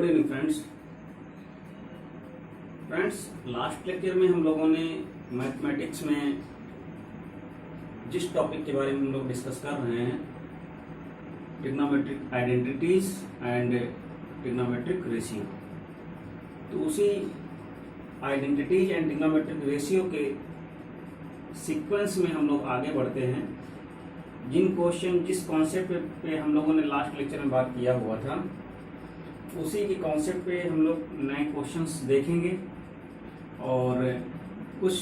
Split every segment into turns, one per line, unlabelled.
Good evening friends last lecture में हम लोगों ने मैथमेटिक्स में जिस टॉपिक के बारे में हम लोग डिस्कस कर रहे हैं, trigonometric identities and trigonometric ratio, तो उसी आइडेंटिटीज एंड ट्रिग्नोमेट्रिक रेशियो के सीक्वेंस में हम लोग आगे बढ़ते हैं। जिस कॉन्सेप्ट पे हम लोगों ने लास्ट लेक्चर में बात किया हुआ था, उसी के कॉन्सेप्ट पे हम लोग नए क्वेश्चंस देखेंगे और कुछ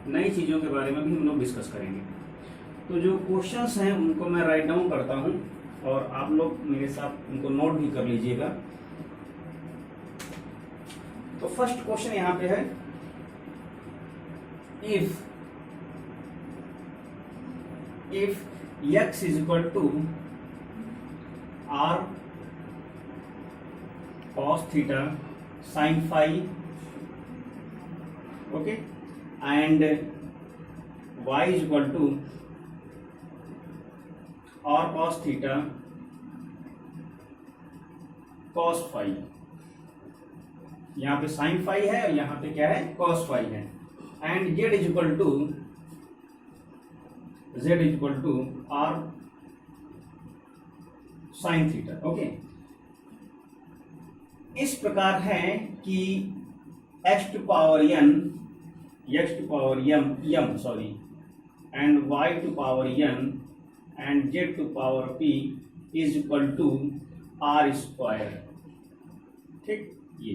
नई चीज़ों के बारे में भी हम लोग डिस्कस करेंगे। तो जो क्वेश्चंस हैं उनको मैं राइट डाउन करता हूं और आप लोग मेरे साथ उनको नोट भी कर लीजिएगा। तो फर्स्ट क्वेश्चन यहां पे है, if x is equal to r cos theta sin phi, okay, and y is equal to r cos theta cos phi। यहाँ पे sin phi है और यहाँ पे क्या है, cos phi है। And z is equal to r sin theta, okay. इस प्रकार है कि x टू पावर n एंड y टू पावर n एंड z to power p is equal to r square. ठीक, ये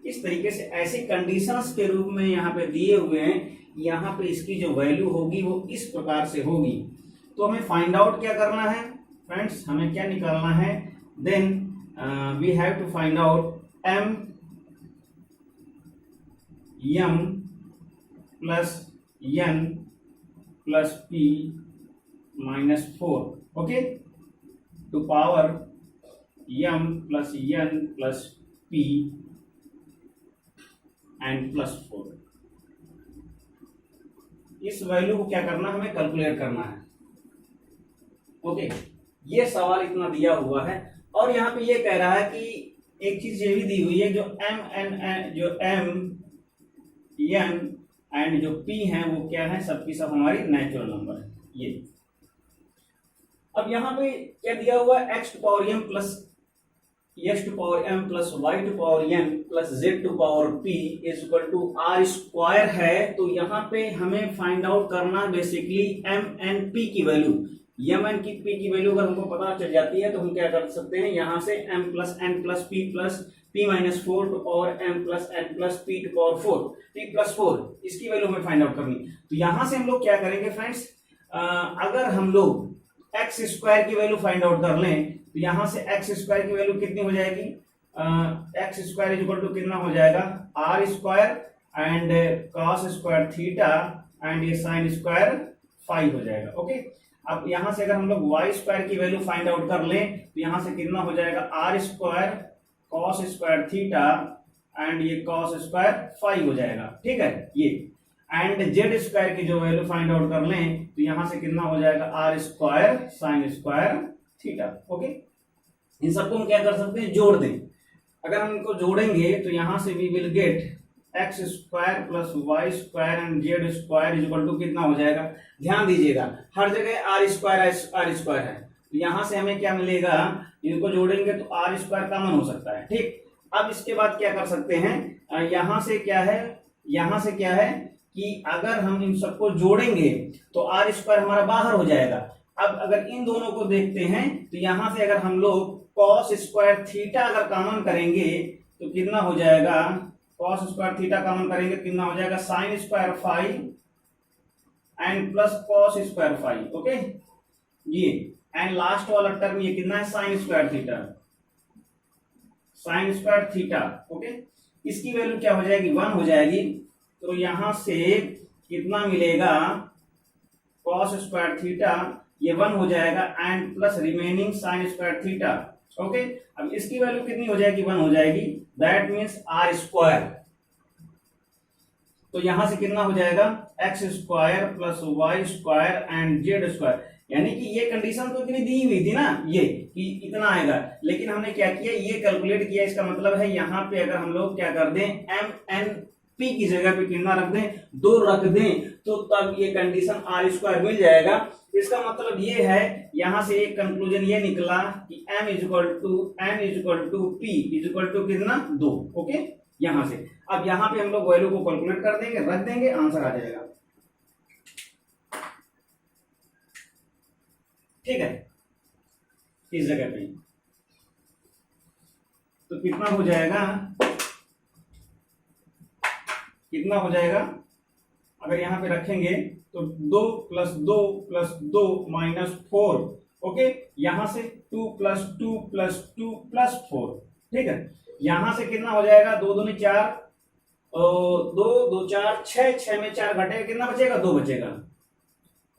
इस तरीके से ऐसे कंडीशंस के रूप में यहाँ पे दिए हुए हैं। यहाँ पे इसकी जो वैल्यू होगी वो इस प्रकार से होगी। तो हमें फाइंड आउट क्या करना है फ्रेंड्स, हमें क्या निकालना है, then we have to find out m plus n plus p minus 4, okay, to power m plus n plus p and plus 4। इस वैल्यू को क्या करना, हमें कैलकुलेट करना है, ओके। ये सवाल इतना दिया हुआ है और यहाँ पे ये कह रहा है कि एक चीज ये भी दी हुई है, जो m n एंड जो p है वो क्या है, सबकी सब हमारी नेचुरल नंबर है। ये अब यहाँ पे क्या दिया हुआ है, x to power m plus x to power m plus y to power n plus z to power p is equal to r square है। तो यहाँ पे हमें फाइंड आउट करना बेसिकली m n p की वैल्यू। m n की p की value अगर हमको पता चल जाती है तो हम क्या कर सकते हैं, यहाँ से m plus n plus p minus 4 to power m plus n plus p to power 4 p plus 4, इसकी वैल्यू हमें फाइंड आउट करनी। तो यहाँ से हम लोग क्या करेंगे फ्रेंड्स, अगर हम लोग x स्क्वायर की वैल्यू फाइंड आउट कर लें तो यहाँ से x स्क्वायर की वैल्यू कितनी हो जाएगी, x square is equal to कितना हो जाएगा, r square and cos square theta and ये sin स्क्वायर फाई हो जाएगा, ओके। अब यहाँ से अगर हम लोग y स्क्वायर की वैल्यू फाइंड आउट कर लें तो यहाँ से कितना हो जाएगा, r square cos square theta and ये cos स्क्वायर फाई हो जाएगा, ठीक है। ये एंड z स्क्वायर की जो वैल्यू फाइंड आउट कर लें तो यहाँ से कितना हो जाएगा, r square sin square theta, okay. इन सबको हम क्या कर सकते हैं, जोड़ दें। अगर हम इनको जोड़ेंगे तो यहाँ से we will get x square plus Y square and z square is equal to कितना हो जाएगा, ध्यान दीजिएगा हर जगह r स्क्वायर है। तो यहाँ से हमें क्या मिलेगा, इनको जोड़ेंगे तो r स्क्वायर कॉमन हो सकता है, ठीक। अब इसके बाद क्या कर सकते हैं, यहाँ से क्या है कि अगर हम इन सबको जोड़ेंगे तो r स्क्वायर हमारा बाहर हो जाएगा। अब अगर इन दोनों को देखते हैं तो यहाँ से अगर हम लोग cos स्क्वायर थीटा अगर कॉमन करेंगे तो कितना हो जाएगा, cos स्क्वायर थीटा कॉमन करेंगे कितना हो जाएगा, sin square phi and plus cos square phi, okay. ये एंड लास्ट वाला टर्म ये कितना है, sin स्क्वायर थीटा, ओके। इसकी वैल्यू क्या हो जाएगी, 1 हो जाएगी। तो यहां से कितना मिलेगा, cos स्क्वायर थीटा ये 1 हो जाएगा and plus remaining sin square theta, okay. अब इसकी वैल्यू कितनी हो जाएगी, 1 हो जाएगी, दैट मीन्स r स्क्वायर। तो यहां से कितना हो जाएगा, x square plus Y square and Z square. यानी कि ये कंडीशन तो इतनी दी हुई थी ना, ये कि इतना आएगा, लेकिन हमने क्या किया, ये कैलकुलेट किया। इसका मतलब है यहाँ पे अगर हम लोग क्या कर दें, एम एन पी की जगह पे कितना रख दें, 2 रख दें, तो तब ये कंडीशन आर स्क्वायर मिल जाएगा। इसका मतलब ये है, यहां से एक कंक्लूजन ये निकला कि m is equal to p is equal to कितना, 2। ओके, यहां से अब यहां पे हम लोग वैल्यू को कैलकुलेट कर देंगे, रख देंगे, आंसर आ जाएगा। ठीक है, इस जगह पे तो कितना हो जाएगा, कितना हो जाएगा, अगर यहां पे रखेंगे तो 2 + 2 + 2 -4। ओके, यहां से 2 + 2 + 2 + 4। ठीक है, यहां से कितना हो जाएगा, 2 दूनी 4, 2 2 4 6, 6 में 4 घटेगा, कितना बचेगा, 2 बचेगा।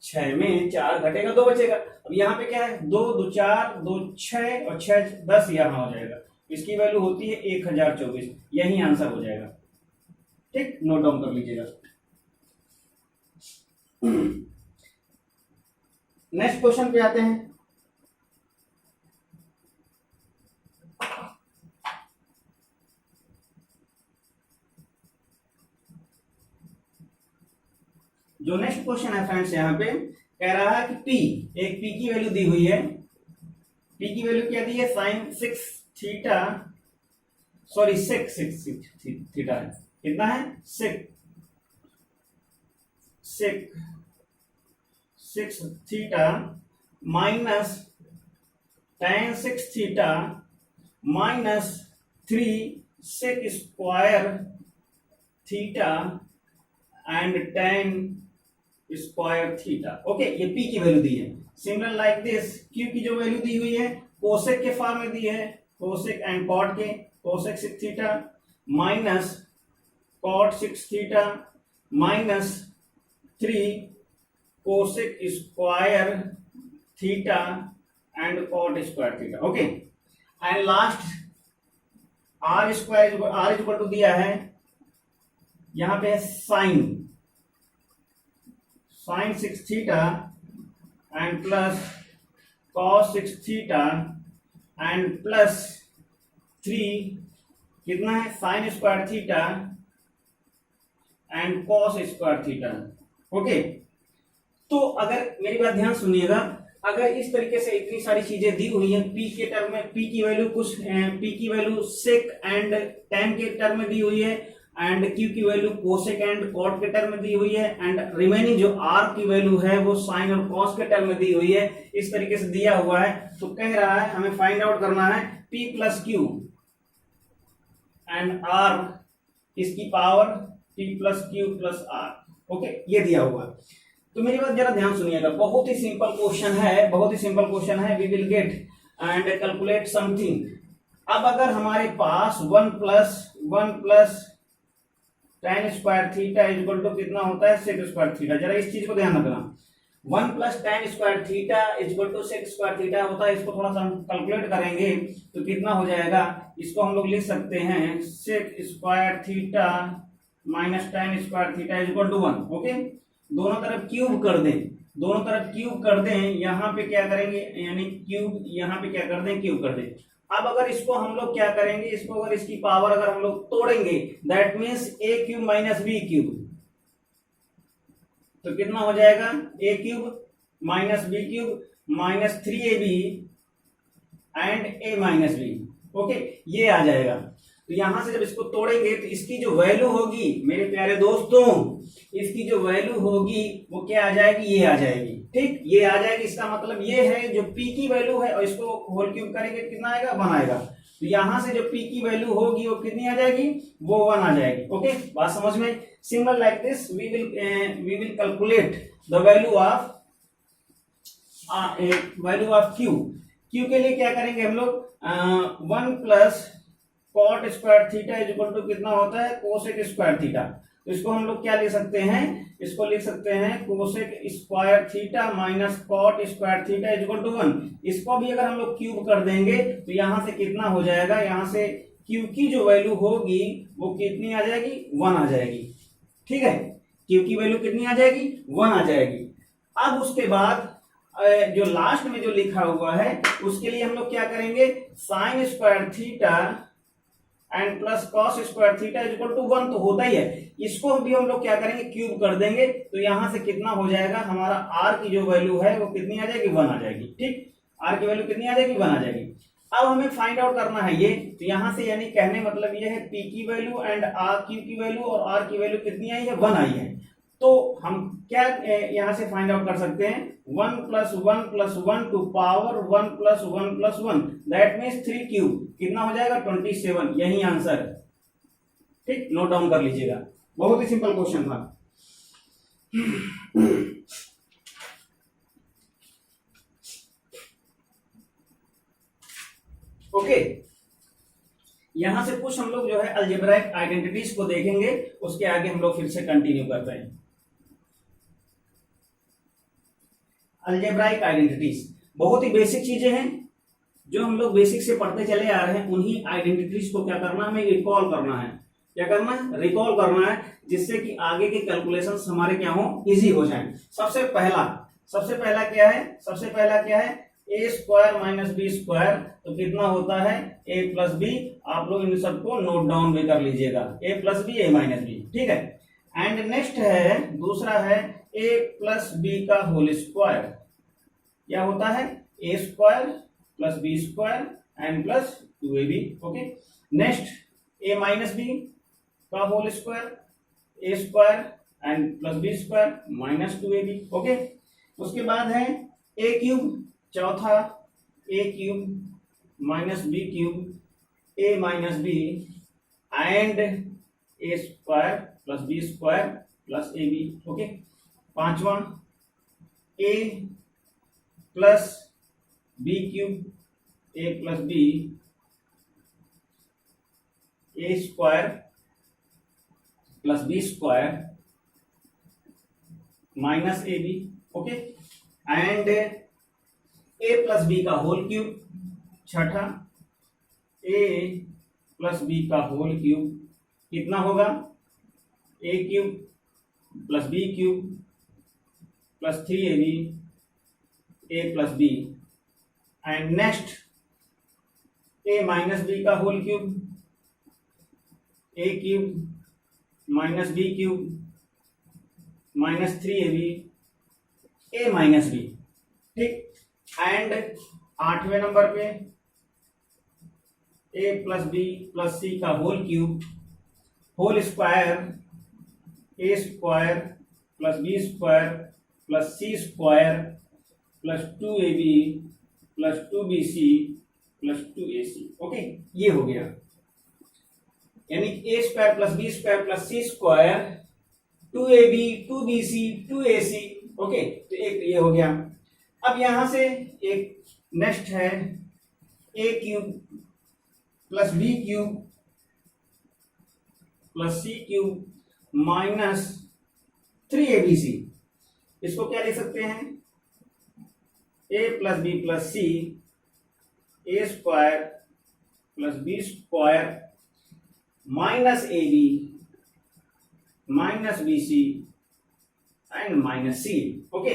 6 में 4 घटेगा, 2 बचेगा। अब यहाँ पे क्या है, 2 2 4 2 6 और 6 10, यहाँ हो जाएगा। इसकी वैल्यू होती है 1024, यही आंसर हो जाएगा। ठीक, नोट डाउन कर लीजिएगा। नेक्स्ट क्वेश्चन पे आते हैं। जो नेक्स्ट क्वेश्चन है फ्रेंड्स, यहाँ पे कह रहा है कि P, एक P की वैल्यू दी हुई है। P की वैल्यू क्या दी है, sin 6 थीटा, सॉरी 6 थीटा है, कितना है, 6 theta minus tan 6 theta minus 3 sec square theta and tan square theta. Okay, ये P की वैल्यू दी है। सिमिलर लाइक दिस, Q की जो वैल्यू दी हुई है कोसेक के फॉर्म में दी है, कोसेक एंड कॉट के, cosec 6 theta minus cot 6 theta minus 3 cosec square theta and cot square theta. Okay, and last R square, R equal to दिया है यहां पे sine 6 theta and plus cos 6 theta and plus 3 कितना है, sine square theta and cos square theta. Okay, तो अगर मेरी बात ध्यान सुनिएगा, अगर इस तरीके से इतनी सारी चीजें दी हुई है, P के टर्म में P की वैल्यू कुछ, P की वैल्यू सेक एंड tan के टर्म में दी हुई है, एंड Q की वैल्यू कोसेक एंड कॉट के टर्म में दी हुई है, एंड रिमेनिंग जो R की वैल्यू है वो साइन और कॉस के टर्म में दी हुई है। इस तरीके से दिया हुआ है, तो कह रहा है हमें फाइंड आउट करना है P + Q एंड R इसकी power P + Q + R। Okay, ये दिया हुआ है। तो मेरी बात जरा ध्यान सुनिएगा, बहुत ही सिंपल क्वेश्चन है, बहुत ही सिंपल क्वेश्चन है। We will get and calculate something. अब अगर हमारे पास 1 + tan square theta equal to कितना होता है, sec स्क्वायर थीटा, जरा इस चीज को ध्यान रखना। 1 + tan square theta equal to sec square theta होता है। इसको थोड़ा सा हम कैलकुलेट करेंगे तो कितना हो जाएगा, इसको हम लोग लिख सकते हैं sec square theta minus tan square theta equal to 1। Okay, दोनों तरफ क्यूब कर दें, दोनों तरफ क्यूब कर दें, यहाँ पे क्या करेंगे, यानी क्यूब, यहाँ पे क्या कर दें, क्यूब कर दें। अब अगर इसको हम लोग क्या करेंगे, इसको अगर इसकी पावर अगर हम लोग तोड़ेंगे, दैट मीन्स a³ - b³, तो कितना हो जाएगा, a³ - b³ - 3ab and a - b। Okay, ये आ जाएगा। तो यहां से जब इसको तोड़ेंगे तो इसकी जो वैल्यू होगी मेरे प्यारे दोस्तों, इसकी जो वैल्यू होगी वो क्या आ जाएगी, ये आ जाएगी। ठीक, ये आ जाएगी। इसका मतलब ये है जो P की वैल्यू है, और इसको होल क्यूब करेंगे कितना आएगा, 1 आएगा। तो यहां से जो P की वैल्यू होगी वो कितनी आ जाएगी, वो 1 आ जाएगी। ओके, बात समझ में। Similar like this we will calculate the value of Q के लिए क्या करेंगे हम लोग, 1 + cot square theta equal to कितना होता है, कोसेक स्क्वायर थीटा। तो इसको हम लोग क्या लिख सकते हैं, इसको लिख सकते हैं cosec square theta minus cot square theta equal to 1। इसको भी अगर हम लोग क्यूब कर देंगे तो यहां से कितना हो जाएगा, यहां से Q की जो वैल्यू होगी वो कितनी आ जाएगी, 1 आ जाएगी। ठीक है, Q की वैल्यू कितनी आ जाएगी, 1 आ जाएगी। अब उसके बाद जो लास्ट में जो लिखा हुआ है उसके लिए हम लोग क्या करेंगे, sine square theta and plus cos square theta is equal to 1 तो होता ही है, इसको भी हम लोग क्या करेंगे, क्यूब कर देंगे। तो यहां से कितना हो जाएगा, हमारा आर की जो वैल्यू है वो कितनी आ जाएगी, 1 आ जाएगी। ठीक, आर की वैल्यू कितनी आ जाएगी, 1 आ जाएगी। अब हमें फाइंड आउट करना है ये, तो यहां से यानी कहने मतलब ये है पी की वैल्यू एंड आर क्यू की वैल्यू और आर की वैल्यू कितनी आई है, 1 आई है। तो हम क्या यहां से फाइंड आउट कर सकते हैं, 1 + 1 + 1 to power 1 + 1 + 1 that means 3 cube, कितना हो जाएगा 27, यही आंसर है। ठीक, नोट डाउन कर लीजिएगा, बहुत ही सिंपल क्वेश्चन था। ओके, यहां से कुछ हम लोग जो है अलजेब्राइक आइडेंटिटीज को देखेंगे, उसके आगे हम लोग फिर से कंटिन्यू करते हैं। अलजेब्राइक आइडेंटिटीज बहुत ही बेसिक चीजें हैं, जो हम लोग बेसिक से पढ़ते चले आ रहे हैं। उन्हीं आइडेंटिटीज को क्या करना है, हमें रिकॉल करना है। क्या करना है, रिकॉल करना है, जिससे कि आगे के कैलकुलेशंस हमारे क्या हो, इजी हो जाएं। सबसे पहला क्या है, A square minus B square, तो कितना होता है ए प्लस बी। आप लोग इन सबको नोट डाउन भी कर लीजिएगा, A plus B, A minus B. ठीक है, एंड नेक्स्ट है, दूसरा है ए प्लस बी का होल स्क्वायर, क्या होता है A square plus B square and plus 2ab। Okay, next A minus B का whole square, A square and plus B square minus 2ab। Okay, उसके बाद है ए क्यूब, चौथा A cube minus B cube A minus B and A square plus B square plus A B. Okay, पांचवा A plus B cube A plus B A square plus B square minus A B. Okay, and A plus B का whole cube, छठा A plus B का whole cube, कितना होगा A cube plus B cube plus 3ab A plus B and next A minus B का whole cube, A cube minus B cube minus 3ab A minus B. ठीक, and आठवें number पे A plus B plus C का whole cube whole square A square plus B square plus C square plus 2ab plus 2bc plus 2ac। Okay, ये हो गया, यानी A square plus B square plus C square 2ab 2bc 2ac। Okay, तो एक ये हो गया। अब यहां से एक नेक्स्ट है A cube plus B cube plus C cube minus 3abc, इसको क्या लिख सकते हैं, A plus B plus C A square plus B square minus A B minus B C and minus C. Okay,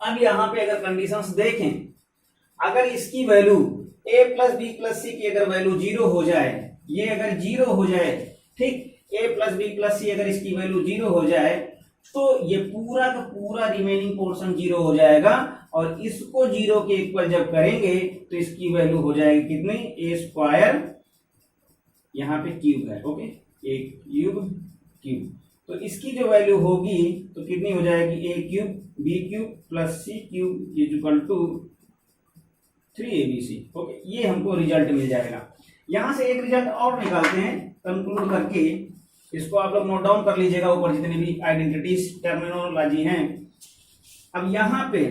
अब यहां पे अगर कंडीशंस देखें, अगर इसकी value a plus B plus C की अगर वैल्यू 0 हो जाए, ये अगर 0 हो जाए, ठीक, a प्लस बी प्लस सी अगर इसकी वैल्यू 0 हो जाए, तो ये पूरा का पूरा रिमेनिंग पोर्शन 0 हो जाएगा, और इसको 0 के इक्वल जब करेंगे तो इसकी वैल्यू हो जाएगी कितनी, ए स्क्वायर, यहां पे क्यूब है। ओके, ए क्यूब, तो इसकी जो वैल्यू होगी तो कितनी हो जाएगी, A cube B cube plus C cube is equal to 3abc। Okay, ये हमको रिजल्ट मिल जाएगा। यहां से एक रिजल्ट और निकालते हैं कंक्लूड करके, इसको आप लोग नोट डाउन कर लीजिएगा, ऊपर जितनी भी आइडेंटिटीज टर्मिनोलॉजी हैं। अब यहां पे,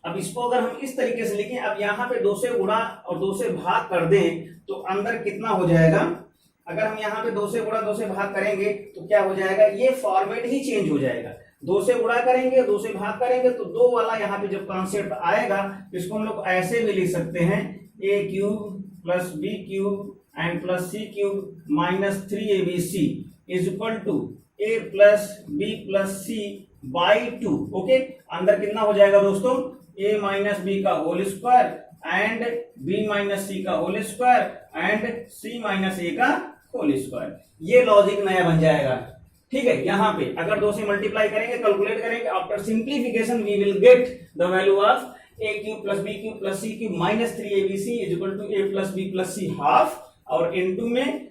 अब इसको अगर हम इस तरीके से लिखें, अब यहां पे 2 से गुणा और 2 से भाग कर दें तो अंदर कितना हो जाएगा, अगर हम यहाँ पे 2 से गुणा 2 से भाग करेंगे तो क्या हो जाएगा, ये फॉर्मेट ही चेंज हो जाएगा। 2 से गुणा करेंगे, 2 से भाग करेंगे, तो 2 वाला यहाँ पे जब कॉन्सेप्ट आएगा, इसको हम लोग ऐसे भी लिख सकते हैं, A cube plus B cube and plus C cube minus 3abc is equal to A plus B plus C by 2। Okay, अंदर कितना हो जाएगा दोस्तों, a माइनस बी का whole square and b minus C का whole square and c minus a का whole square. ये logic नया बन जाएगा। ठीक है, यहां पे अगर 2 से मल्टीप्लाई करेंगे, कैलकुलेट करेंगे, after simplification we will get the value of a cube plus b cube plus c cube minus 3abc is equal to a plus b plus c half, और इनटू में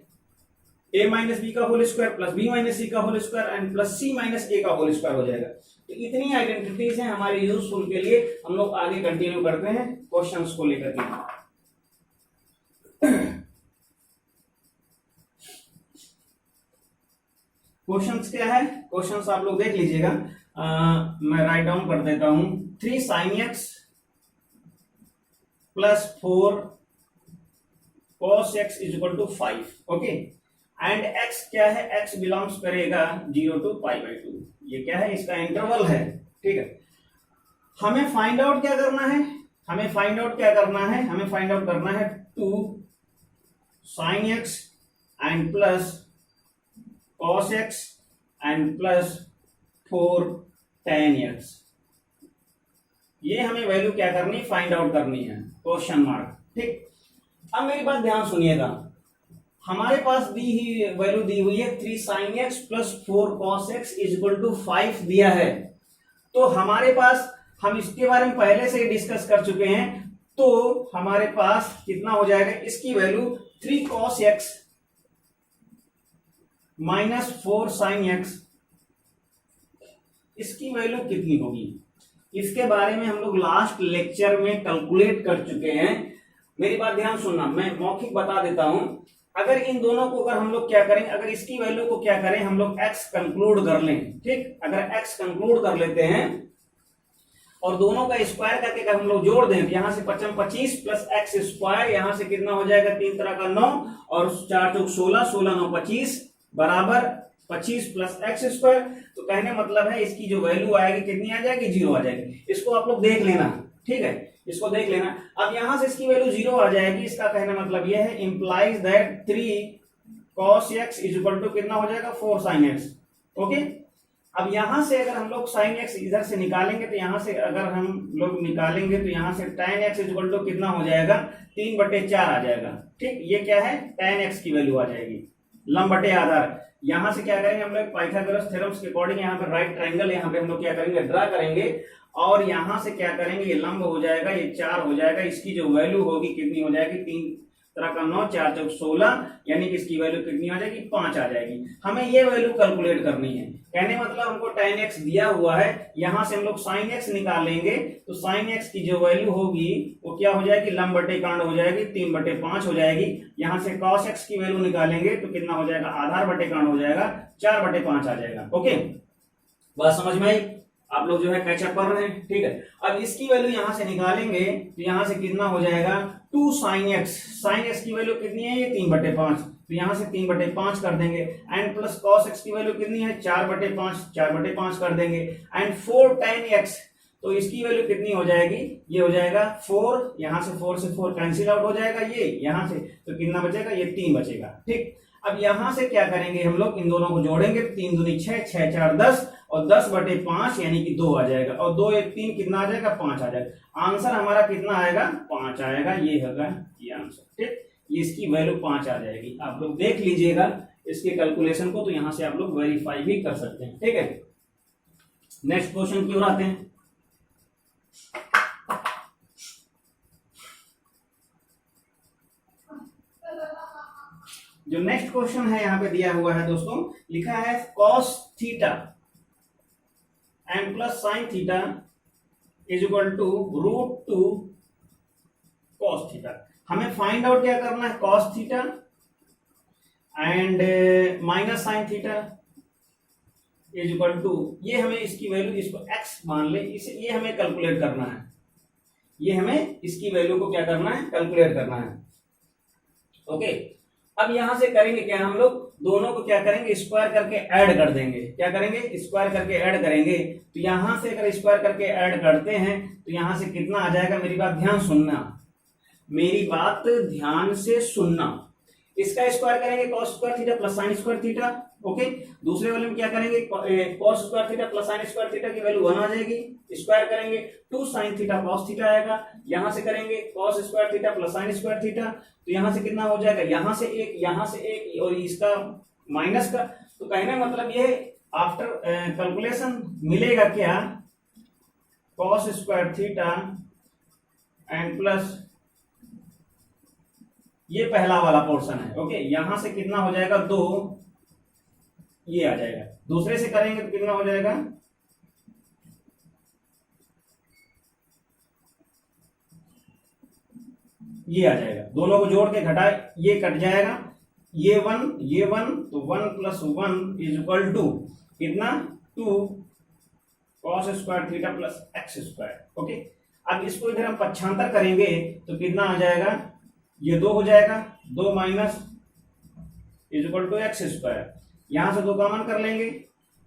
a माइनस बी का whole square plus b minus C का whole square and plus c minus a का whole square हो जाएगा। तो इतनी identities हैं हमारे यूजफुल के लिए। हम लोग आगे कंटिन्यू करते हैं क्वेश्चंस को लेकर के। क्वेश्चंस क्या है, क्वेश्चंस आप लोग देख लीजिएगा। मैं राइट डाउन कर देता हूं। 3 sin x plus 4 cos x is equal to 5। Okay, and x क्या है, x बिलोंग्स करेगा 0 टू π/2। ये क्या है, इसका इंटरवल है। ठीक है, हमें फाइंड आउट क्या करना है, हमें फाइंड आउट करना है 2 sin x and plus cos x and plus 4 tan x। ये हमें वैल्यू क्या करनी, फाइंड आउट करनी है, क्वेश्चन मार्क। ठीक, अब मेरी बात ध्यान सुनिएगा। हमारे पास दी ही वैल्यू दी हुई है 3 sin x plus 4 cos x is equal to 5 दिया है। तो हमारे पास, हम इसके बारे में पहले से ही डिस्कस कर चुके हैं, तो हमारे पास कितना हो जाएगा, इसकी value 3 cos x minus 4 sin x, इसकी वैल्यू कितनी होगी, इसके बारे में हम लोग लास्ट लेक्चर में कैलकुलेट कर चुके हैं। मेरी बात ध्यान सुनना, मैं मौखिक बता देता हूं। अगर इन दोनों को अगर हम लोग क्या करें, अगर इसकी वैल्यू को क्या करें, हम लोग x कंक्लूड कर लें। ठीक, अगर x कंक्लूड कर लेते हैं और दोनों का स्क्वायर करके अगर हम लोग जोड़ दें, तो यहां से 25 प्लस एक्स स्क्वायर, यहां से कितना हो जाएगा, 3 तरह का 9 और 4 चौक 16, 16 9 25 बराबर 25 प्लस एक्स स्क्वायर। तो कहने मतलब है इसकी जो वैल्यू आएगी कितनी आ जाएगी, 0 आ जाएगी। इसको आप लोग देख लेना। ठीक है, इसको देख लेना। अब यहां से इसकी वैल्यू 0 आ जाएगी, इसका कहने मतलब यह है, implies that 3 cos x is equal to कितना हो जाएगा, 4 sin x। ओके, अब यहां से अगर हम लोग sin x इधर से निकालेंगे, तो यहां से अगर हम लोग निकालेंगे तो यहां से tan x is equal to कितना हो जाएगा, 3/4 आ जाएगा। ठीक, ये क्या है, tan x की वैल्यू आ जाएगी, लंब बटे आधार। यहां से क्या करेंगे हम लोग, पाइथागोरस थ्योरम्स के अकॉर्डिंग यहाँ पे राइट ट्रायंगल यहाँ पे हम लोग क्या करेंगे, ड्रा करेंगे, और यहां से क्या करेंगे, ये लंब हो जाएगा, ये 4 हो जाएगा। इसकी जो वैल्यू होगी कितनी हो जाएगी, 3 तरह का 9, 4 चौक 16, यानी कि इसकी वैल्यू कितनी आ जाएगी, 5 आ जाएगी। हमें ये वैल्यू कैलकुलेट करनी है। कहने मतलब हमको tan x दिया हुआ है, यहां से हम लोग sin x निकालेंगे, तो sin x की जो वैल्यू होगी वो क्या हो जाएगी, लंब बटे कांड हो जाएगी, 3/5 हो जाएगी। यहां से cos x की वैल्यू निकालेंगे तो कितना हो जाएगा, आधार बटे कांड हो जाएगा, 4/5 आ जाएगा। ओके, बात समझ में आई, आप लोग जो है कैचअप कर रहे हैं। ठीक है, अब इसकी वैल्यू यहां से निकालेंगे तो यहां से कितना हो जाएगा, 2 sin x, sin x की वैल्यू कितनी है, ये 3/5, तो यहां से 3/5 कर देंगे, एंड प्लस cos x की वैल्यू कितनी है, 4/5, 4/5 कर देंगे, एंड 4 tan x, तो इसकी वैल्यू कितनी हो जाएगी, ये हो जाएगा 4, यहां से 4 से 4 कैंसिल आउट हो जाएगा, ये यहां से तो कितना बचेगा, ये 3 बचेगा। ठीक, अब यहां से क्या करेंगे हम लोग, इन दोनों को जोड़ेंगे, 3 दूनी 6, 6 4 10, और 10/5 यानी कि 2 आ जाएगा, और 2 1 3 कितना आ जाएगा, 5 आ जाएगा। आंसर हमारा कितना आएगा, 5 आएगा, ये होगा ये आंसर। ठीक, ये इसकी वैल्यू 5 आ जाएगी। आप लोग देख लीजिएगा इसके कैलकुलेशन को, तो यहां से आप लोग वेरीफाई भी कर सकते हैं। ठीक है, नेक्स्ट क्वेश्चन की ओर आते हैं। जो नेक्स्ट क्वेश्चन है यहाँ पे दिया हुआ है दोस्तों, लिखा है cos theta and plus sine theta is equal to √2 cos theta. हमें फाइंड आउट क्या करना है, cos theta and minus sine theta is equal to, ये हमें इसकी वैल्यू, इसको x मान ले, इसे ये हमें कैलकुलेट करना है, ये हमें इसकी वैल्यू को क्या करना है, कैलकुलेट करना है। ओके, अब यहां से करेंगे क्या, हम लोग दोनों को क्या करेंगे, स्क्वायर करके ऐड कर देंगे। क्या करेंगे, स्क्वायर करके ऐड करेंगे। तो यहां से अगर स्क्वायर करके ऐड करते हैं तो यहां से कितना आ जाएगा, मेरी बात ध्यान सुनना, मेरी बात ध्यान से सुनना। इसका स्क्वायर करेंगे cos square theta plus sin square theta. Okay, दूसरे वाले में क्या करेंगे, cos square theta plus sin square theta की वैल्यू 1 आ जाएगी, स्क्वायर करेंगे 2 sin थीटा cos थीटा आएगा। यहां से करेंगे cos square theta plus sin square theta, तो यहां से कितना हो जाएगा, यहां से एक और इसका माइनस का। तो कहने का मतलब ये आफ्टर कैलकुलेशन मिलेगा क्या, cos square theta and plus ये पहला वाला पोर्शन है। ओके, यहां से कितना हो जाएगा 2, ये आ जाएगा। दूसरे से करेंगे तो कितना हो जाएगा, ये आ जाएगा। दोनों को जोड़ के घटाए, ये कट जाएगा, ये 1 तो 1 प्लस 1 इज इक्वल टू कितना, 2 cos square theta plus x square. Okay, अब इसको इधर हम पक्षांतर करेंगे तो कितना आ जाएगा, ये 2 हो जाएगा, 2 minus is equal to X square, यहां से 2 कॉमन कर लेंगे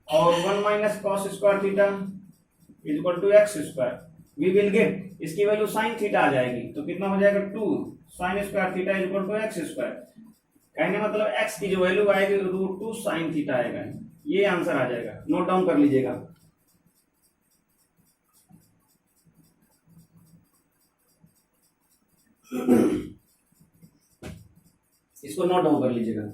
और 1 minus cos square theta is equal to X square. We will get, इसकी वैल्यू साइन थीटा आ जाएगी, तो कितना हो जाएगा 2 sine square theta is equal to X square. कहने मतलब एक्स की जो वैल्यू आएगी √2 साइन थीटा आएगा, ये आंसर आ जाएगा। नोट डाउन कर लीजिएगा। इसको नोट डाउन कर लीजिएगा।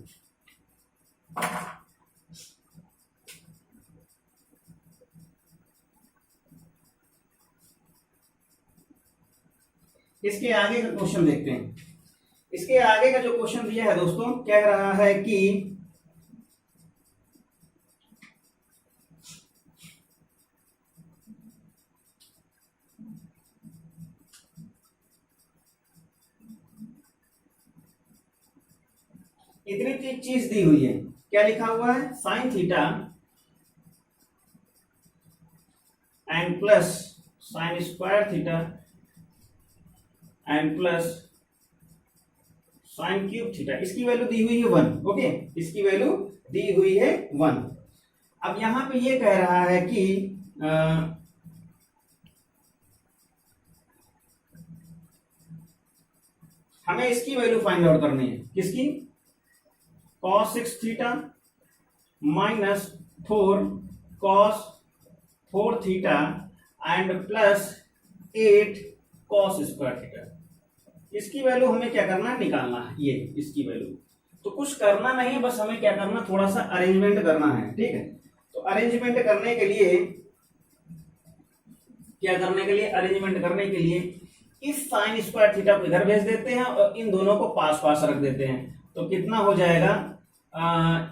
इसके आगे का क्वेश्चन देखते हैं। इसके आगे का जो क्वेश्चन दिया है दोस्तों, कह रहा है कि इतनी चीज दी हुई है, क्या लिखा हुआ है, sign theta and plus sign square theta and plus sign cube theta, इसकी वैल्यू दी हुई है 1। ओके, इसकी वैल्यू दी हुई है 1। अब यहां पे ये कह रहा है कि हमें इसकी वैल्यू फाइंड आउट करनी है, किसकी, cos 6 theta minus 4 cos 4 theta and plus 8 cos square theta. इसकी वैल्यू हमें क्या करना है, निकालना है, ये इसकी वैल्यू। तो कुछ करना नहीं है, बस हमें क्या करना, थोड़ा सा अरेंजमेंट करना है। ठीक है, तो अरेंजमेंट करने के लिए क्या करने के लिए, अरेंजमेंट करने के लिए इस साइन स्क्वायर थीटा को इधर भेज देते हैं और इन दोनों को पास पास रख देते हैं। तो कितना हो जाएगा,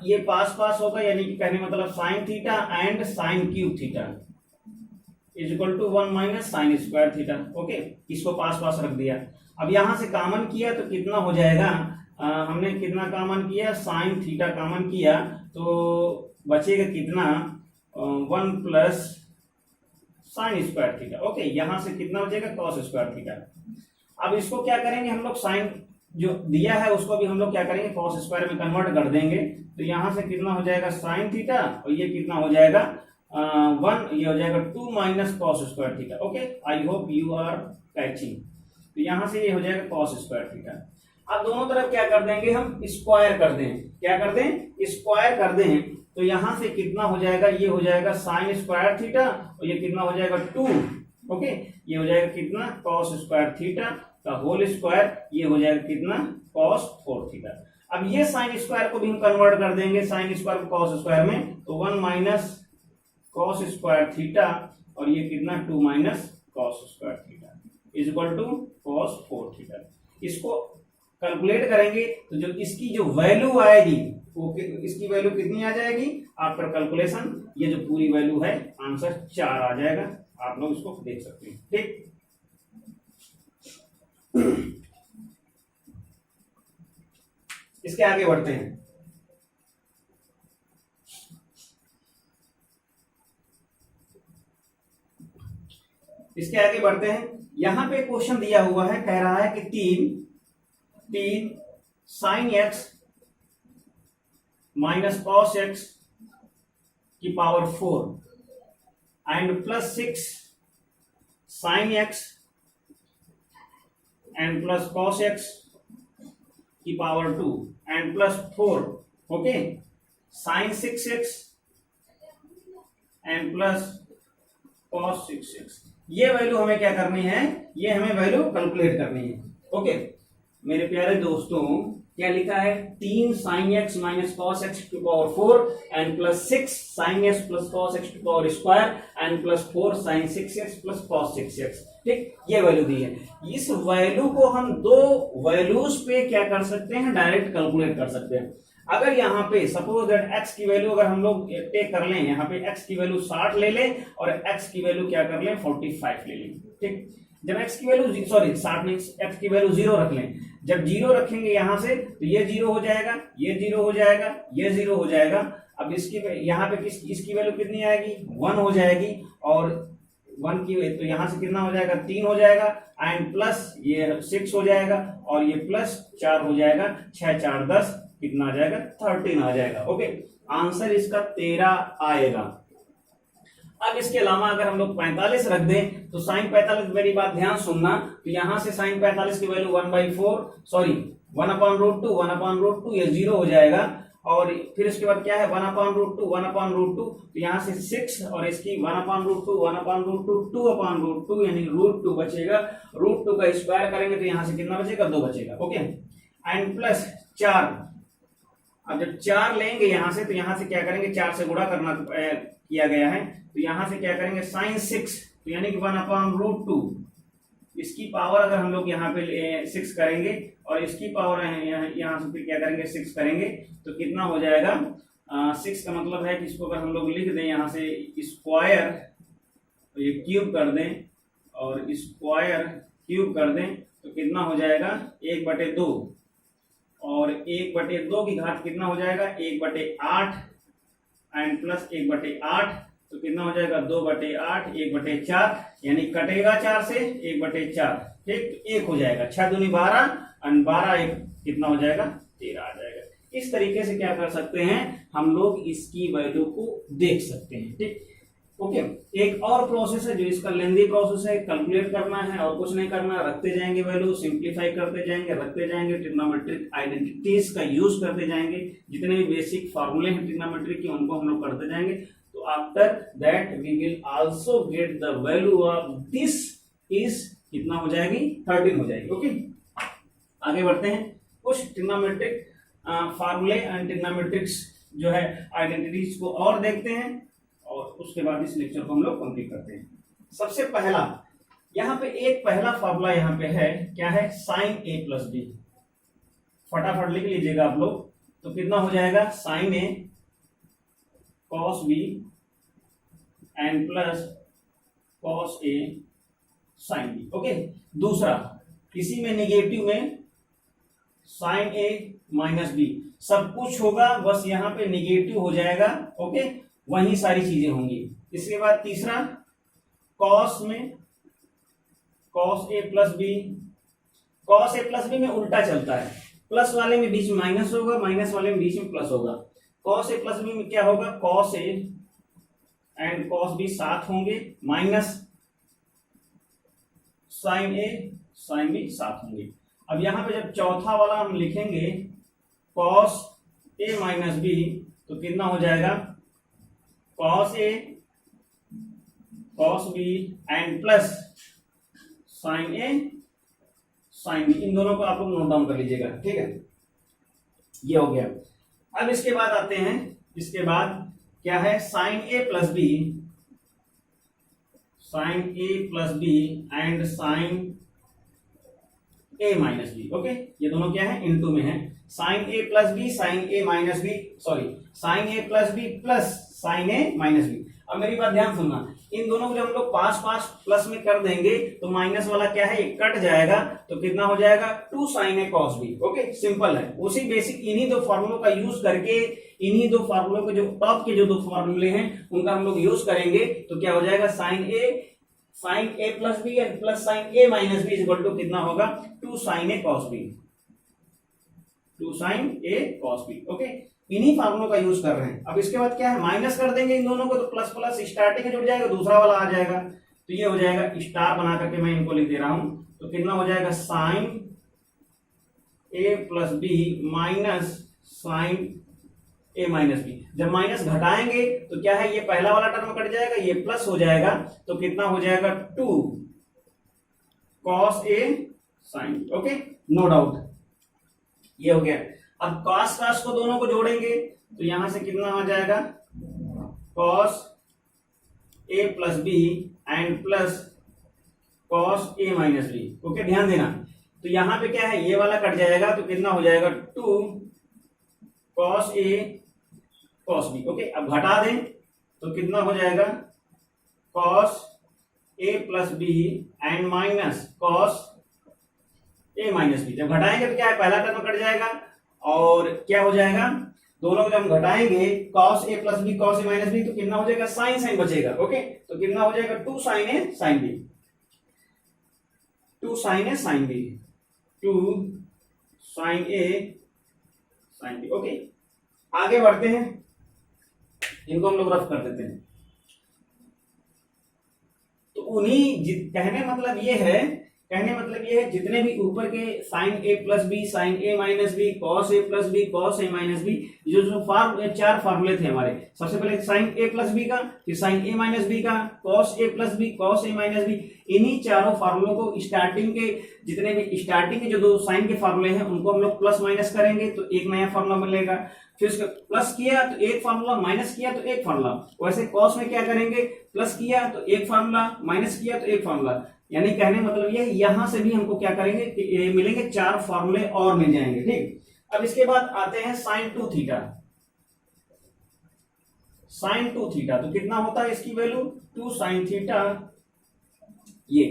ये पास पास होगा, यानी कि कहने मतलब sine theta and sine cube theta is equal to 1 minus sine square theta. Okay, इसको पास पास रख दिया। अब यहां से कॉमन किया तो कितना हो जाएगा, हमने कितना कॉमन किया, साइन थीटा कॉमन किया तो बचेगा कितना, 1 plus sign square theta. Okay, यहां से कितना बचेगा, कॉस स्क्वायर थीटा। अब इसको क्या करेंगे हम लोग, साइन जो दिया है उसको भी हम लोग क्या करेंगे, कॉस स्क्वायर में कन्वर्ट कर देंगे। तो यहां से कितना हो जाएगा, साइन थीटा, और ये कितना हो जाएगा 1, ये हो जाएगा 2 minus cos square theta. Okay, I hope you are catching. तो यहां से ये हो जाएगा कॉस स्क्वायर थीटा। अब दोनों तरफ क्या कर देंगे, हम स्क्वायर कर दें, क्या कर दें, स्क्वायर कर दें। तो यहां से कितना हो जाएगा, ये हो जाएगा साइन स्क्वायर थीटा और ये कितना हो जाएगा 2। ओके, ये हो जाएगा कितना, कॉस स्क्वायर थीटा का होल स्क्वायर, ये हो जाएगा कितना, कॉस 4 थीटा। अब ये साइन स्क्वायर को भी हम कन्वर्ट कर देंगे, साइन स्क्वायर को कॉस स्क्वायर में, तो 1 माइनस कॉस स्क्वायर थीटा और ये कितना, 2 minus cos square theta is equal to cos 4 theta. इसको कैलकुलेट करेंगे तो जो इसकी जो वैल्यू आएगी वो इसकी वैल्यू कितनी आ जाएगी, आफ्टर कैलकुलेशन ये जो पूरी वैल्यू है आंसर 4 आ जाएगा। आप लोग इसको देख सकते हैं। ठीक, इसके आगे बढ़ते हैं। इसके आगे बढ़ते हैं। यहां पे क्वेश्चन दिया हुआ है, कह रहा है कि 3 sine X minus cos X की power 4 and plus 6 sine X and plus cos X की power 2 and plus 4, okay, sine 6x and plus cos 6x। ये वैल्यू हमें क्या करनी है, ये हमें वैल्यू कैलकुलेट करनी है। ओके मेरे प्यारे दोस्तों, क्या लिखा है, 3 sin x minus cos X to power 4 and plus 6 sin x plus cos X to power square and plus 4 sin 6x plus cos 6x। ठीक, ये वैल्यू दी है। इस वैल्यू को हम दो वैल्यूज पे क्या कर सकते हैं, डायरेक्ट कैलकुलेट कर सकते हैं। अगर यहाँ पे सपोज दैट x की वैल्यू अगर हम लोग टेक कर लें, यहाँ पे x की वैल्यू 60 ले लें और x की वैल्यू क्या कर लें, 45 ले लें। ठीक, जब x की वैल्यू 60 नहीं, x की वैल्यू 0 रख लें। जब 0 रखेंगे यहां से तो ये 0 हो जाएगा, ये 0 हो जाएगा, ये 0 हो जाएगा। अब इसकी यहाँ पे इसकी वैल्यू कितनी आएगी, 1 हो जाएगी, और 1 की तो यहां से कितना हो जाएगा, 3 हो जाएगा, एंड प्लस ये 6 हो जाएगा, और ये प्लस 4 हो जाएगा, 6 4 10, कितना आ जाएगा, 13 आ जाएगा। ओके, आंसर इसका 13 आएगा। अब इसके अलावा अगर हम लोग 45 रख दें तो साइन 45, मेरी बात ध्यान सुनना, तो यहां से साइन 45 की वैल्यू 1/4 सॉरी 1/√2 1/√2, ये 0 हो जाएगा, और फिर इसके बाद क्या है 1/√2 1/√2, तो यहां से 6 और इसकी 1/√2 1/√2 2/√2 यानी √2 बचेगा। √2 का स्क्वायर करेंगे तो यहां से कितना बचेगा, 2 बचेगा। Okay, and plus 4। अब जब 4 लेंगे यहां से तो यहां से क्या करेंगे, 4 से गुणा करना किया गया है, तो यहां से क्या करेंगे साइन 6, तो यानी कि 1/√2, इसकी पावर अगर हम लोग यहाँ पे 6 करेंगे और इसकी पावर यहाँ से फिर क्या करेंगे 6 करेंगे, तो कितना हो जाएगा 6 का मतलब है कि इसको अगर हम लोग लिख दें यहाँ से स्क्वायर, तो ये क्यूब कर दें और स्क्वायर क्यूब कर दें, तो कितना हो जाएगा 1/2, और 1/2 की घात कितना हो जाएगा 1/8 एंड प्लस 1/8, तो कितना हो जाएगा 2/8 1/4, यानी कटेगा 4 से 1/4। ठीक, 1 हो जाएगा, 6 दूनी 12 और 12 1 कितना हो जाएगा 13 आ जाएगा। इस तरीके से क्या कर सकते हैं हम लोग, इसकी वैल्यू को देख सकते हैं। ठीक, ओके, एक और प्रोसेस है जो इसका लेंदी प्रोसेस है, कैलकुलेट करना है और कुछ नहीं करना, रखते जाएंगे वैल्यू, सिंप्लीफाई करते जाएंगे, रखते जाएंगे, ट्रिग्नोमेट्रिक आइडेंटिटीज का यूज करते जाएंगे, जितने भी बेसिक फार्मूले हैं ट्रिग्नोमेट्रिक के उनको हम लोग करते जाएंगे। तो after that we will also get the value of this is कितना हो जाएगी 13 हो जाएगी। ओके, आगे बढ़ते हैं, कुछ ट्रिग्नोमेट्रिक फार्मूले एंड ट्रिग्नोमेट्रिक्स जो है आइडेंटिटीज को और देखते हैं, और उसके बाद इस लेक्चर को हम लोग कंप्लीट करते हैं। सबसे पहला यहाँ पे एक पहला फार्मूला यहाँ पे है, क्या है, साइन a प्लस बी। फटाफट लिख लीजिएगा आप लोग, तो कितना हो जाएगा sine a cos b and plus cos a sine b। Okay, दूसरा इसी में निगेटिव में साइन a माइनस b, सब कुछ होगा बस यहाँ पे निगेटिव हो जाएगा। ओके, वही सारी चीजें होंगी। इसके बाद तीसरा कॉस में cos A plus B, cos A plus B में उल्टा चलता है, प्लस वाले में बीच में माइनस होगा, माइनस वाले में बीच में प्लस होगा। कॉस ए प्लस बी में क्या होगा, cos A and cos B साथ होंगे, minus sine A sine B साथ होंगे। अब यहां पे जब चौथा वाला हम लिखेंगे कॉस ए माइनस बी, तो कितना हो जाएगा cos A cos B and plus sine A sine B. इन दोनों को आप लोग नोट डाउन कर लीजिएगा। ठीक है, ये हो गया। अब इसके बाद आते हैं, इसके बाद क्या है sine A plus B, sine A plus B and sine A minus B. Okay, ये दोनों क्या है इनटू में है, sine A plus B sine A minus B, sorry sine A plus B plus sine A minus B. अब मेरी बात ध्यान सुनना, इन दोनों को जब हम लोग पास पास प्लस में कर देंगे तो माइनस वाला क्या है ये कट जाएगा, तो कितना हो जाएगा 2 sine A cos B. Okay, simple है, उसी बेसिक इन्हीं दो फॉर्मूलों का यूज करके, इन्हीं दो फॉर्मूलों के जो टॉप के जो दो फॉर्मूले हैं उनका हम लोग यूज करेंगे, तो क्या हो जाएगा sine A plus B and plus sine A minus B equal to कितना होगा 2 sine A cos B, 2 sine A cos B. Okay, इन्हीं फार्मूलों का यूज कर रहे हैं। अब इसके बाद क्या है माइनस कर देंगे इन दोनों को, तो प्लस प्लस स्टार्टिंग जुड़ जाएगा, दूसरा वाला आ जाएगा, तो ये हो जाएगा स्टार बना करके मैं इनको लिख दे रहा हूं, तो कितना हो जाएगा sine A plus B minus sine A minus B. जब माइनस घटाएंगे तो क्या है, ये पहला वाला टर्म कट जाएगा, ये प्लस हो जाएगा, तो कितना हो जाएगा 2 cos A sine B. Okay, no doubt, ये हो गया। अब कॉस कॉस को दोनों को जोड़ेंगे तो यहां से कितना हो जाएगा, cos A plus B and plus cos A minus B. Okay, ध्यान देना, तो यहां पे क्या है, ये वाला कट जाएगा तो कितना हो जाएगा 2 cos A cos B. Okay, अब घटा दें तो कितना हो जाएगा, cos A plus B and minus cos A minus B. जब घटाएंगे तो क्या है, पहला टर्म कट जाएगा और क्या हो जाएगा, दोनों को जब हम घटाएंगे cos A plus B cos A minus B, तो कितना हो जाएगा, साइन साइन बचेगा। ओके, तो कितना हो जाएगा 2 sine A sine B, 2 sine A sine B, 2 sine A sine B. Okay, आगे बढ़ते हैं, इनको हम लोग रफ कर देते हैं। तो कहने मतलब ये है जितने भी ऊपर के sign A plus B sine A minus B cos A plus B cos A minus B, जो चार फार्मूले थे हमारे, सबसे पहले साइन ए प्लस बी का, फिर साइन ए माइनस बी का, cos A plus B cos A minus B, इन्हीं चारों फार्मूलों को स्टार्टिंग के जितने भी स्टार्टिंग के जो दो साइन के फार्मूले हैं उनको हम लोग प्लस माइनस करेंगे तो एक नया फार्मूला मिलेगा, फिर उसका प्लस किया तो एक फार्मूला, माइनस किया तो एक फार्मूला। वैसे कॉस में क्या करेंगे, प्लस किया तो एक फार्मूला, माइनस किया तो एक फार्मूला। यानी कहने मतलब ये यहां से भी हमको क्या करेंगे कि मिलेंगे 4 फार्मूले और मिल जाएंगे। ठीक, अब इसके बाद आते हैं साइन 2 थीटा। साइन 2 थीटा तो कितना होता है इसकी वैल्यू 2 साइन थीटा। ये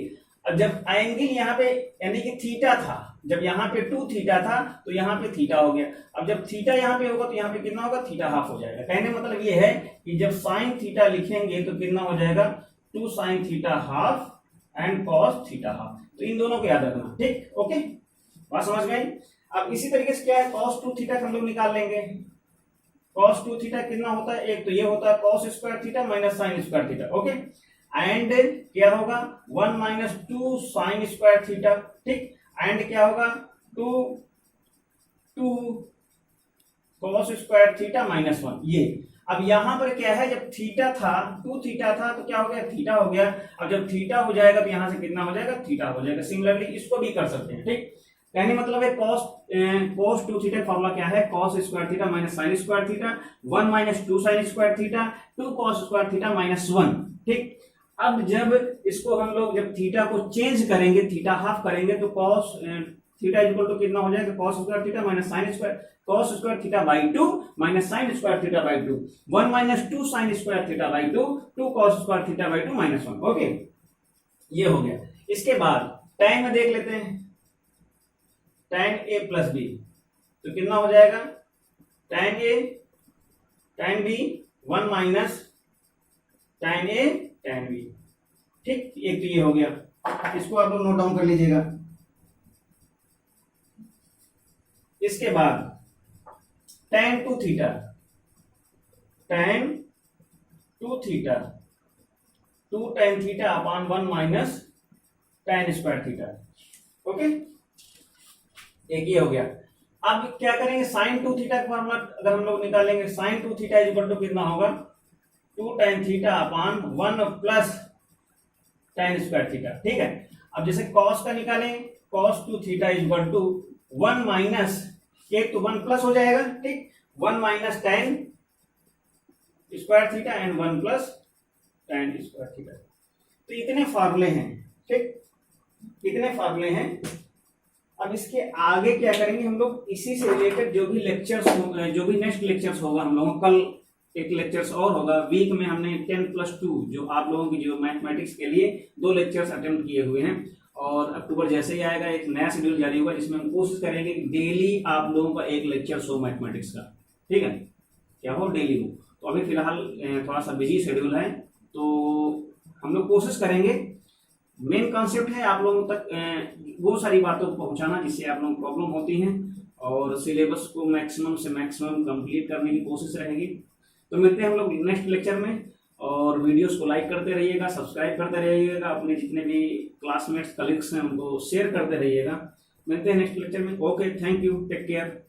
अब जब एंगल यहाँ पे यानी कि थीटा था, जब यहाँ पे 2 थीटा था तो यहाँ पे थीटा हो गया। अब जब थीटा यहाँ पे होगा तो यहाँ पे कितना होगा, थीटा हाफ हो जाएगा। कहने मतलब ये है कि जब साइन थीटा लिखेंगे तो कितना हो जाएगा 2 sine theta half and cos theta half. तो इन दोनों को याद रखना। ठीक, ओके, बात समझ गई। अब इसी तरीके से क्या है, cos 2 थीटा हम लोग निकाल लेंगे। cos 2 थीटा कितना होता है, एक तो ये होता है cos square theta minus sine square theta. Okay, and क्या होगा 1 माइनस 2 साइन स्क्वायर थीटा। ठीक, एंड क्या होगा 2 cos स्क्वायर थीटा माइनस 1। ये अब यहां पर क्या है, जब थीटा था 2 थीटा था तो क्या हो गया, थीटा हो गया। अब जब थीटा हो जाएगा तो यहां से कितना हो जाएगा, थीटा हो जाएगा। सिमिलरली इसको भी कर सकते हैं। ठीक, कहने मतलब है cos 2 थीटा फॉर्मूला क्या है, cos square theta minus sine square theta, 1 minus 2 sine square theta, 2 cos square theta minus 1। ठीक, अब जब इसको हम लोग जब थीटा को चेंज करेंगे, थीटा हाफ करेंगे तो cos थीटा इक्वल टू कितना हो जाएगा, cos square theta minus sine square, cos square theta by 2 minus sine square theta by 2, 1 minus 2 sine square theta by 2, 2 cos square theta by 2 minus 1। Okay, ये हो गया। इसके बाद tan में देख लेते हैं, tan a प्लस बी तो कितना हो जाएगा, tan a tan b 1 minus tan a tan b। ठीक, एक तो ये हो गया, इसको आप लोग नोट डाउन कर लीजिएगा। इसके बाद tan 2 theta, tan 2 theta 2 tan theta upon 1 minus tan square theta. Okay, एक ये हो गया। अब क्या करेंगे, साइन 2 थीटा का फॉर्मूला अगर हम लोग निकालेंगे, साइन 2 थीटा इक्वल टू कितना होगा, 2 tan theta upon 1 plus tan square theta. ठीक है, अब जैसे cos का निकालें, cos 2 theta equal to 1 minus, एक तो 1 प्लस हो जाएगा। ठीक, 1 minus tan square theta and 1 plus tan square theta. तो इतने फार्मूले हैं। ठीक, इतने फार्मूले हैं। अब इसके आगे क्या करेंगे हम लोग, इसी से रिलेटेड जो भी लेक्चर्स जो भी नेक्स्ट लेक्चर्स होगा, हम लोगों कल एक लेक्चर्स और होगा। वीक में हमने 10+2 जो आप लोगों की जो मैथमेटिक्स के लिए 2 लेक्चर्स अटेम्प्ट किए हुए हैं, और अक्टूबर जैसे ही आएगा एक नया शेड्यूल जारी होगा जिसमें हम कोशिश करेंगे कि डेली आप लोगों का एक लेक्चर हो मैथमेटिक्स का। ठीक है, क्या हो, डेली हो। तो अभी फिलहाल थोड़ा सा बिजी शेड्यूल है, तो हम लोग कोशिश करेंगे। मेन कॉन्सेप्ट है आप लोगों तक वो सारी बातों को पहुंचाना जिससे आप लोगों को प्रॉब्लम होती हैं, और सिलेबस को मैक्सिमम से मैक्सिमम कंप्लीट करने की कोशिश रहेगी। तो मिलते हैं हम लोग नेक्स्ट लेक्चर में, और वीडियोस को लाइक करते रहिएगा, सब्सक्राइब करते रहिएगा, अपने जितने भी क्लासमेट्स कलीग्स हैं उनको शेयर करते रहिएगा। मिलते हैं नेक्स्ट लेक्चर में। Okay, thank you, take care.